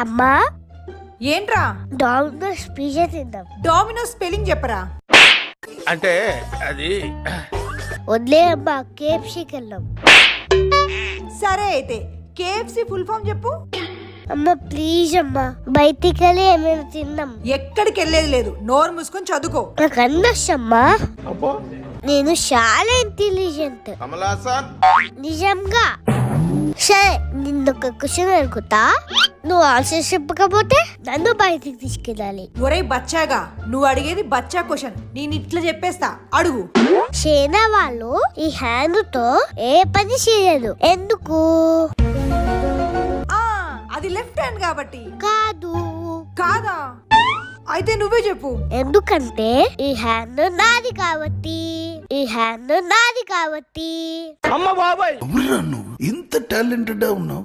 అమ్మా ఏంట్రా? Dominoes pizza తిందాం. డామినోస్ స్పెల్లింగ్ చెప్పరా? అంటే అది వదిలే అమ్మా, కేఎఫ్సీకి వెళ్దాం. సరే అయితే కేఎఫ్సి ఫుల్ ఫామ్ చెప్పు. అమ్మ ప్లీజ్ అమ్మా, బయటికి వెళ్ళి ఏమైనా తిందాం. ఎక్కడికి వెళ్ళేది లేదు, నోరు మూసుకొని చదువుకో. నాకు అందమ్మా, నేను చాలా ఇంటెలిజెంట్. నిజంగా. సరే నిన్నొక క్వశ్చన్ అడుగుతా, నువ్వు ఆన్సర్ చెప్పకపోతే నన్ను బయటికి తీసుకెళ్ళాలి. ఒరే బచ్చాగా, నువ్వు అడిగేది బచ్చా క్వశ్చన్, నేను ఇట్లా చెప్పేస్తా, అడుగు. చైనా వాళ్ళు ఈ హ్యాండ్ తో ఏ పని చేయరు, ఎందుకు? అది లెఫ్ట్ హ్యాండ్ కాబట్టి. కాదు. కాదా? అయితే నువ్వే చెప్పు. ఎందుకంటే ఈ హ్యాండ్ నాది కాబట్టి. ఈ హ్యాండ్ నాది కాబట్టి. అమ్మ బాబాయ్, ఇంత టాలెంటెడ్ ఉన్నావు.